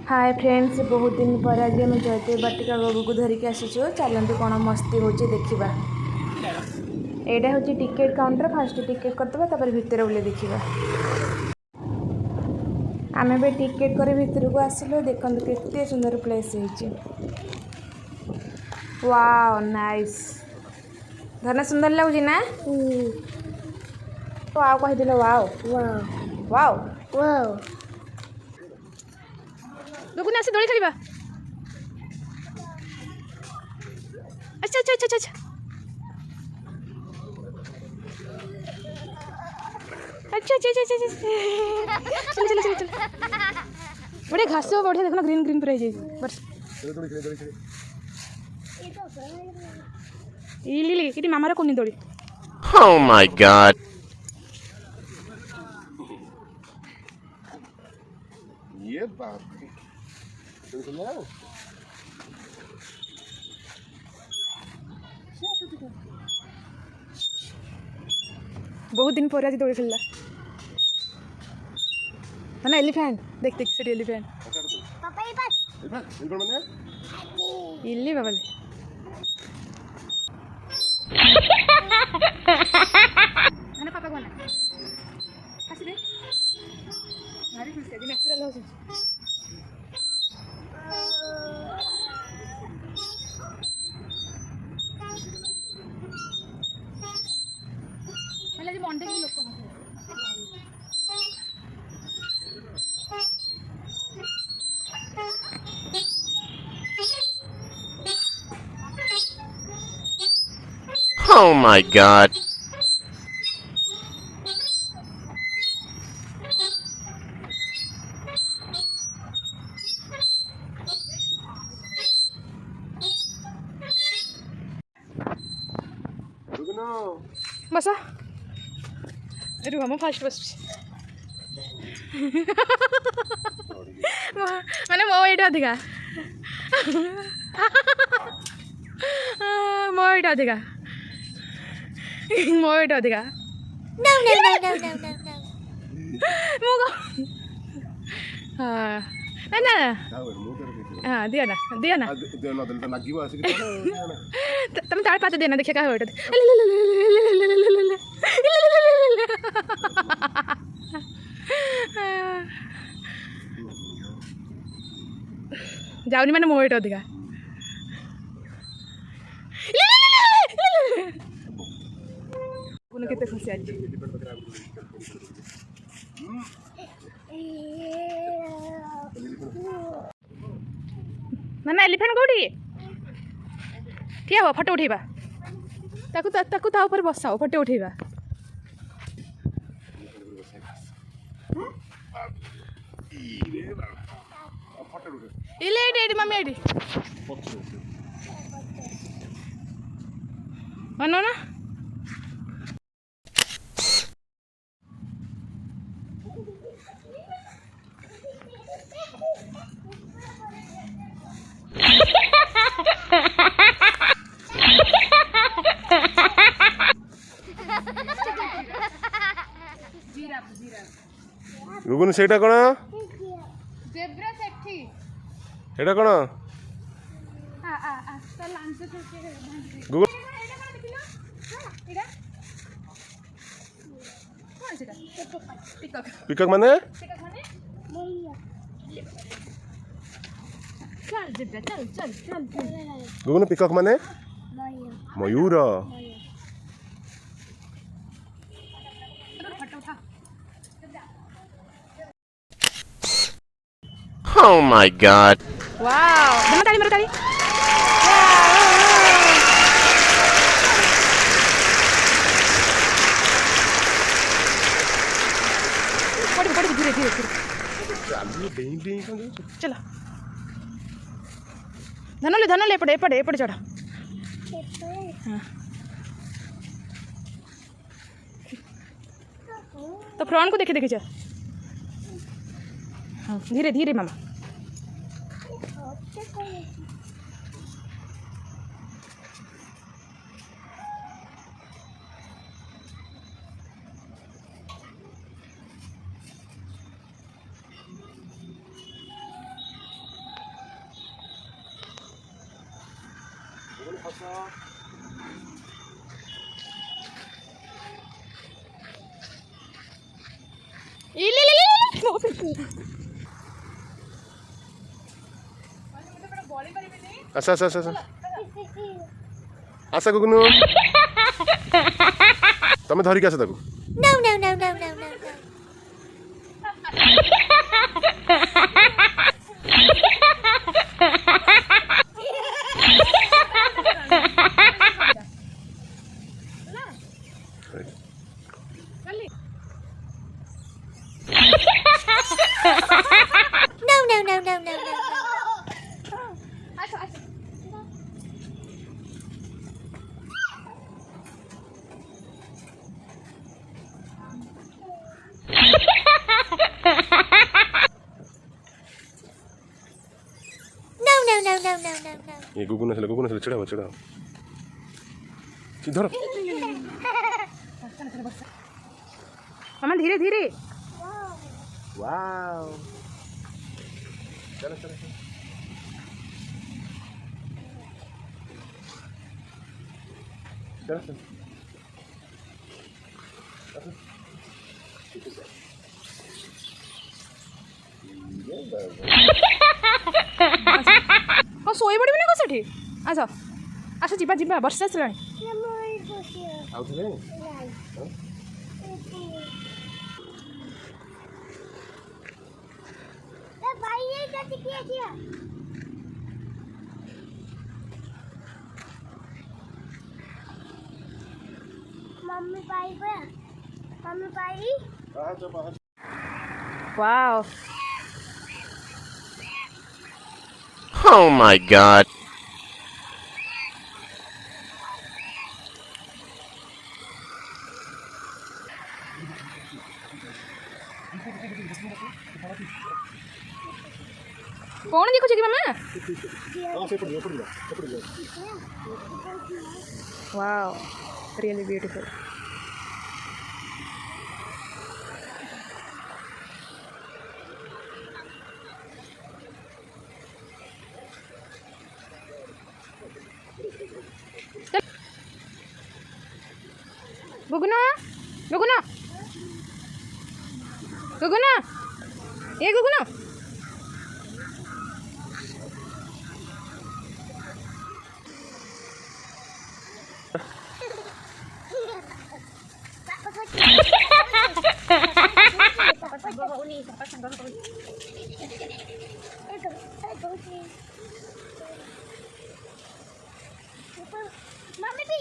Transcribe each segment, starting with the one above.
Hi friends, बहुत दिन पर आज आम जयदेव बाटिका गुगु को धरिकी आसीचु। चलते कौन मस्ती हो देखा। यहाँ हूँ टिकेट काउंटर। फास्ट टिकेट करदे भितर बोले देखा। आम भी टिकेट कर भितर को आसिलु। देखो केते सुंदर प्लेस है। Wow nice. धरना सुंदर लगुच ना। वाओ कहीदेल। Wow wow wow. गुगु ना दोली खेलिबा। अच्छा अच्छा अच्छा अच्छा अच्छा अच्छा अच्छा अच्छा। चल चल चल चल। बड़े घास बढ़िया देखो ना। ग्रीन ग्रीन पूरा है बस। इली इटी मामार कोनी दोली। Oh my god. ये बात बहुत दिन पर आज दोली खेलला ना। एलिफेंट देख देख से एलिफेंट। इल्ली बाबा मैंने पापा को ना हंस दे। भारी खुश है। नेचुरल हो। मतलब मंडे की लोग Oh my god. बसा रुह म फास्ट बस माने मो एटा अधिका मो एटा अधिका मो एटा अधिका। No no no no no no मो हां ना ना हां दिया ना तुम ताड़ पाते देना। देखिए क्या हो जाऊनी मैंने मोह अधिका केते खुशी आज। ना एलिफेंट कौटी ठिया हो फोटो उठेबा। ताकू ता ऊपर बसाओ फोटो उठेबा। इले एडी मम्मी एडी अनो ना। गुगुन सेटा कोन जेब्रा सेठी एटा कोन आ आ आ तो लांच से गुगुन पिकक माने चल जेब्रा चल चल चल गुगुन पिकक माने मयूर। Oh my god. वाओ धमा ताली मारो ताली। पड़ी पड़ी धीरे धीरे चलो धनले एपटे एपटे एपटे चढ़। हाँ तो फ्रंट को देखे देखे चल। हाँ धीरे धीरे मामा। ଆସ ଆସ ଆସ ଆସ ଆସ ଗୁଗୁନୁ ତମେ ଧରିକି ଆସ ତାକୁ। No, no, no, no, no, no, no. No, no, no, no, no, no, no. No, no, no, no, no, no, no. ये गुगु ने चिड़ा चिड़ा धर। मामा धीरे धीरे। वाओ चलो चलो चलो चलो ହଁ ଶୋଇ ପଡ଼ିବି ନା କଣ ସେଠି? ଆସ ଆସ ଯିବା ଯିବା ବର୍ଷା ଆସିଲାଣି। ଆଉ ଥରେ मम्मी पाई मम्मी पाई वाओ Oh my god. कौन देखुछ कि मामा? Wow really beautiful. गुगुना गुगुना गुगुना ये गुगुना मम्मी भी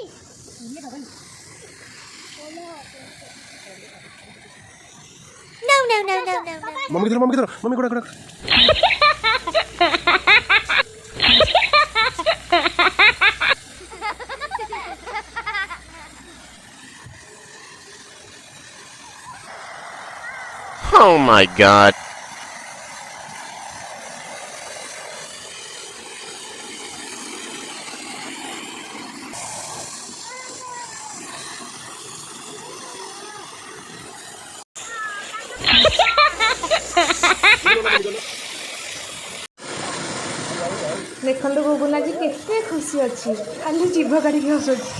No, no, no, no, no, no. Mummy की तरफ मम्मी कोड़ा कोड़ा Oh my god. देखो गुगुना जी केते खुशी अच्छी खाली जीभ काढ़ी हसुची।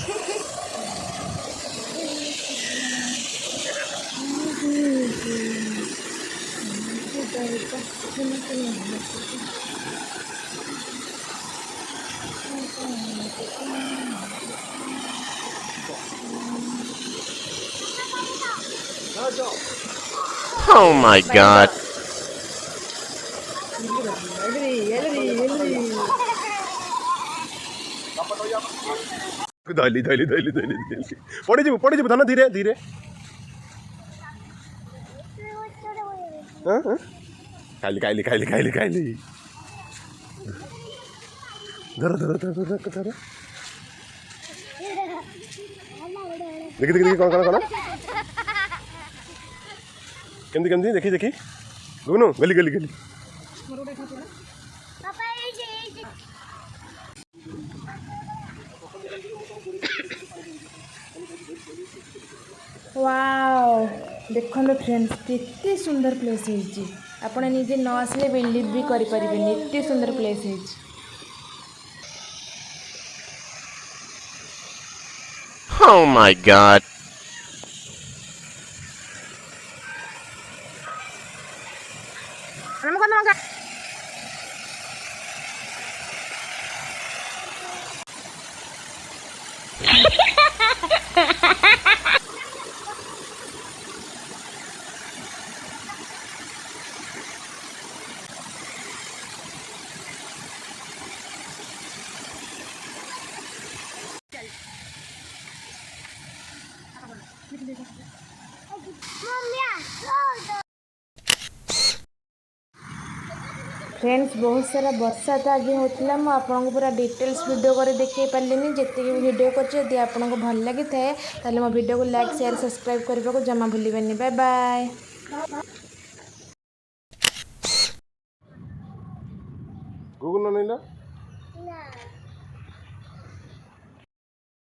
Oh my god. धैली धैली धैली धैली पड़ी जीव धन धीरे धीरे खाली खाली खाली खाली खाली धर धर धर धर धर देखी देखी देखी कौन कौन कौन केमती केमती देखी देखी गुगुनु गली गली गली वाओ देखो फ्रेंड्स केते सुंदर प्लेस है। आपण निजे न आसले बिलीव भी करि परिबेनी एते सुंदर प्लेस है। Oh my god. फ्रेंड्स बहुत सारा वर्षा तो आज होता मुझे आपको पूरा डिटेल्स वीडियो कर देखे पारे जितनी वीडियो कर आपको भल लगी था मो वीडियो को लाइक शेयर सब्सक्राइब करने को जमा भूलें। Bye bye. गुगु ना नहीं ला ना